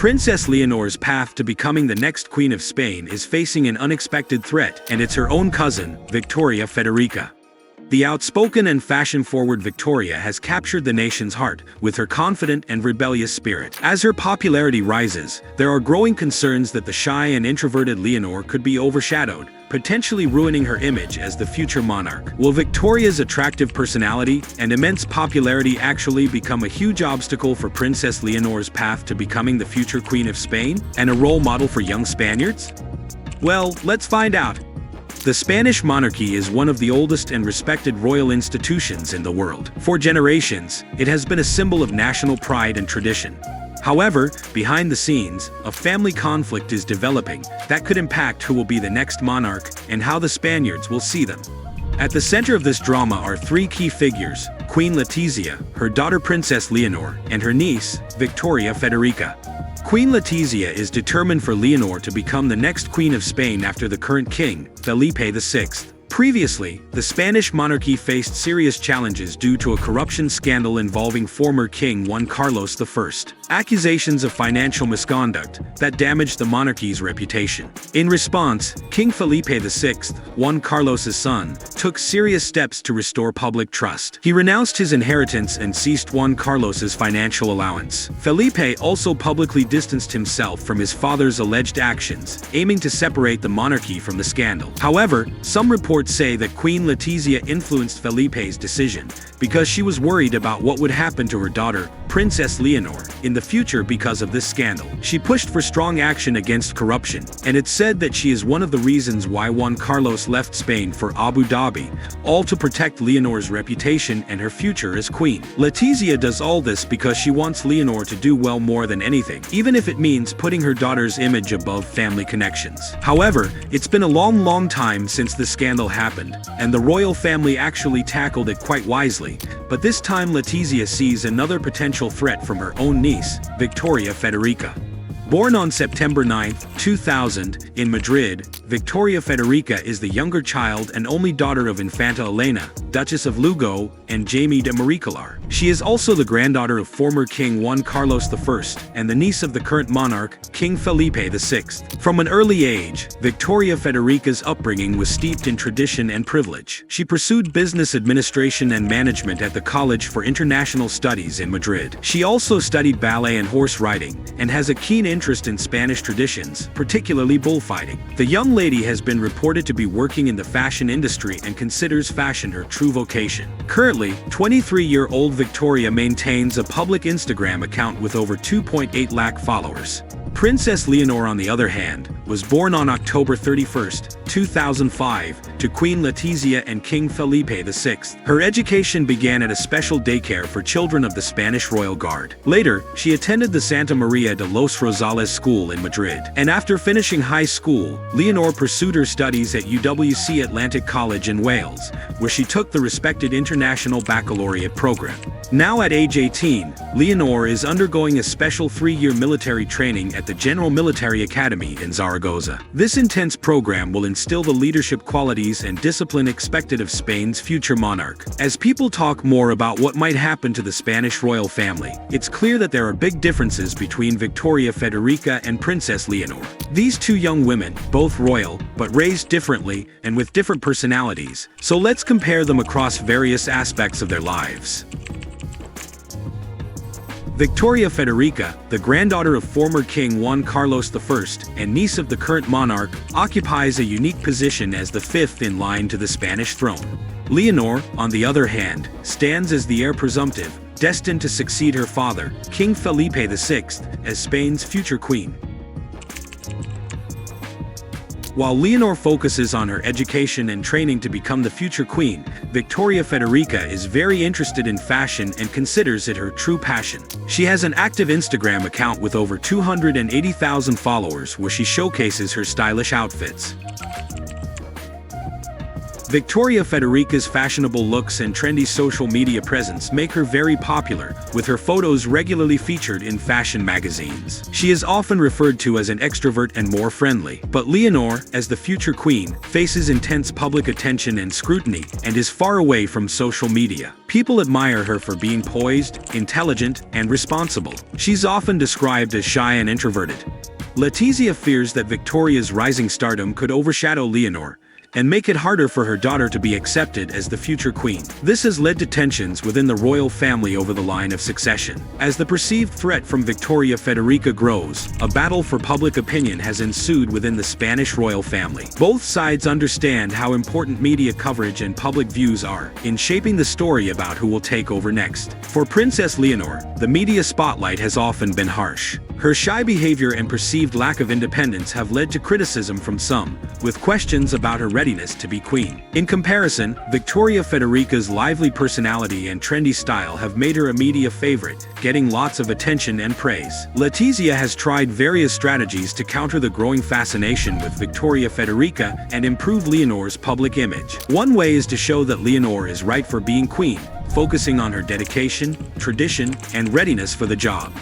Princess Leonor's path to becoming the next Queen of Spain is facing an unexpected threat, and it's her own cousin, Victoria Federica. The outspoken and fashion-forward Victoria has captured the nation's heart with her confident and rebellious spirit. As her popularity rises, there are growing concerns that the shy and introverted Leonor could be overshadowed, potentially ruining her image as the future monarch. Will Victoria's attractive personality and immense popularity actually become a huge obstacle for Princess Leonor's path to becoming the future Queen of Spain and a role model for young Spaniards? Well, let's find out. The Spanish monarchy is one of the oldest and respected royal institutions in the world. For generations, it has been a symbol of national pride and tradition. However, behind the scenes, a family conflict is developing that could impact who will be the next monarch and how the Spaniards will see them. At the center of this drama are three key figures: Queen Letizia, her daughter Princess Leonor, and her niece, Victoria Federica. Queen Letizia is determined for Leonor to become the next Queen of Spain after the current king, Felipe VI. Previously, the Spanish monarchy faced serious challenges due to a corruption scandal involving former King Juan Carlos I. Accusations of financial misconduct that damaged the monarchy's reputation. In response, King Felipe VI, Juan Carlos's son, took serious steps to restore public trust. He renounced his inheritance and ceased Juan Carlos's financial allowance. Felipe also publicly distanced himself from his father's alleged actions, aiming to separate the monarchy from the scandal. However, some reports say that Queen Letizia influenced Felipe's decision because she was worried about what would happen to her daughter, Princess Leonor, in the future because of this scandal. She pushed for strong action against corruption, and it's said that she is one of the reasons why Juan Carlos left Spain for Abu Dhabi, all to protect Leonor's reputation and her future as queen. Letizia does all this because she wants Leonor to do well more than anything, even if it means putting her daughter's image above family connections. However, it's been a long time since the scandal happened, and the royal family actually tackled it quite wisely, but this time Letizia sees another potential threat from her own niece, Victoria Federica. Born on September 9, 2000, in Madrid, Victoria Federica is the younger child and only daughter of Infanta Elena, Duchess of Lugo, and Jaime de Maricolar. She is also the granddaughter of former King Juan Carlos I and the niece of the current monarch, King Felipe VI. From an early age, Victoria Federica's upbringing was steeped in tradition and privilege. She pursued business administration and management at the College for International Studies in Madrid. She also studied ballet and horse riding, and has a keen interest in Spanish traditions, particularly bullfighting. The young lady has been reported to be working in the fashion industry and considers fashion her true vocation. Currently, 23-year-old Victoria maintains a public Instagram account with over 2.8 lakh followers. Princess Leonor, on the other hand, was born on October 31, 2005, to Queen Letizia and King Felipe VI. Her education began at a special daycare for children of the Spanish Royal Guard. Later, she attended the Santa Maria de los Rosales school in Madrid. And after finishing high school, Leonor pursued her studies at UWC Atlantic College in Wales, where she took the respected International Baccalaureate program. Now at age 18, Leonor is undergoing a special 3-year military training at the General Military Academy in Zaragoza. This intense program will instill the leadership qualities and discipline expected of Spain's future monarch. As people talk more about what might happen to the Spanish royal family, it's clear that there are big differences between Victoria Federica and Princess Leonor. These two young women, both royal, but raised differently and with different personalities, so let's compare them across various aspects of their lives. Victoria Federica, the granddaughter of former King Juan Carlos I and niece of the current monarch, occupies a unique position as the fifth in line to the Spanish throne. Leonor, on the other hand, stands as the heir presumptive, destined to succeed her father, King Felipe VI, as Spain's future queen. While Leonor focuses on her education and training to become the future queen, Victoria Federica is very interested in fashion and considers it her true passion. She has an active Instagram account with over 280,000 followers where she showcases her stylish outfits. Victoria Federica's fashionable looks and trendy social media presence make her very popular, with her photos regularly featured in fashion magazines. She is often referred to as an extrovert and more friendly. But Leonor, as the future queen, faces intense public attention and scrutiny, and is far away from social media. People admire her for being poised, intelligent, and responsible. She's often described as shy and introverted. Letizia fears that Victoria's rising stardom could overshadow Leonor, and make it harder for her daughter to be accepted as the future queen. This has led to tensions within the royal family over the line of succession. As the perceived threat from Victoria Federica grows, a battle for public opinion has ensued within the Spanish royal family. Both sides understand how important media coverage and public views are in shaping the story about who will take over next. For Princess Leonor, the media spotlight has often been harsh. Her shy behavior and perceived lack of independence have led to criticism from some, with questions about her readiness to be queen. In comparison, Victoria Federica's lively personality and trendy style have made her a media favorite, getting lots of attention and praise. Letizia has tried various strategies to counter the growing fascination with Victoria Federica and improve Leonor's public image. One way is to show that Leonor is right for being queen, focusing on her dedication, tradition, and readiness for the job.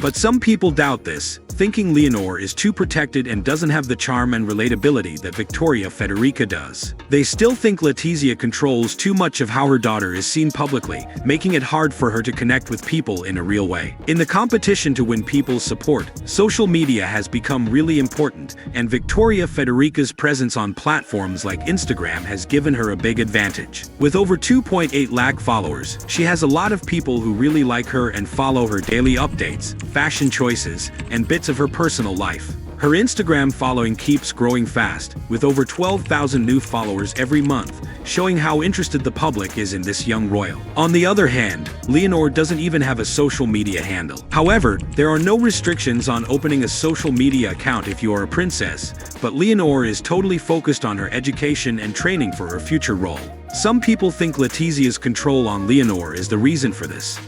But some people doubt this, thinking Leonor is too protected and doesn't have the charm and relatability that Victoria Federica does. They still think Letizia controls too much of how her daughter is seen publicly, making it hard for her to connect with people in a real way. In the competition to win people's support, social media has become really important, and Victoria Federica's presence on platforms like Instagram has given her a big advantage. With over 2.8 lakh followers, she has a lot of people who really like her and follow her daily updates, fashion choices, and bits of her personal life. Her Instagram following keeps growing fast, with over 12,000 new followers every month, showing how interested the public is in this young royal. On the other hand, Leonor doesn't even have a social media handle. However, there are no restrictions on opening a social media account if you are a princess, but Leonor is totally focused on her education and training for her future role. Some people think Letizia's control on Leonor is the reason for this.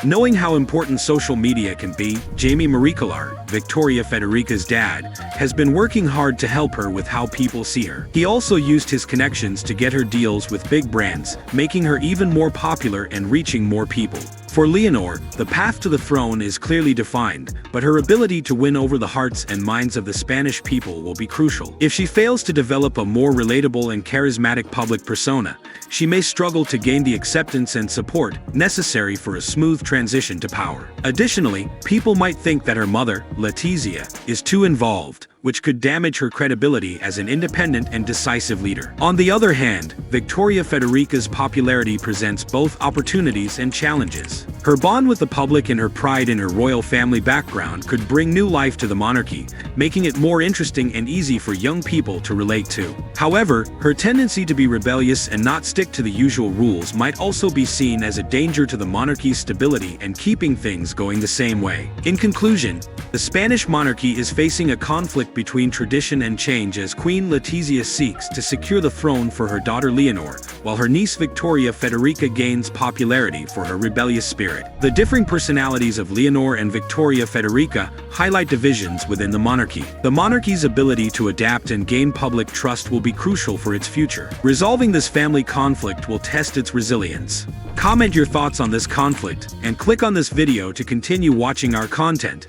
Knowing how important social media can be, Jamie Maricolar, Victoria Federica's dad, has been working hard to help her with how people see her. He also used his connections to get her deals with big brands, making her even more popular and reaching more people. For Leonor, the path to the throne is clearly defined, but her ability to win over the hearts and minds of the Spanish people will be crucial. If she fails to develop a more relatable and charismatic public persona, she may struggle to gain the acceptance and support necessary for a smooth transition to power. Additionally, people might think that her mother, Letizia, is too involved, which could damage her credibility as an independent and decisive leader. On the other hand, Victoria Federica's popularity presents both opportunities and challenges. Her bond with the public and her pride in her royal family background could bring new life to the monarchy, making it more interesting and easy for young people to relate to. However, her tendency to be rebellious and not stick to the usual rules might also be seen as a danger to the monarchy's stability and keeping things going the same way. In conclusion, the Spanish monarchy is facing a conflict between tradition and change as Queen Letizia seeks to secure the throne for her daughter Leonor, while her niece Victoria Federica gains popularity for her rebellious spirit. The differing personalities of Leonor and Victoria Federica highlight divisions within the monarchy. The monarchy's ability to adapt and gain public trust will be crucial for its future. Resolving this family conflict will test its resilience. Comment your thoughts on this conflict, and click on this video to continue watching our content.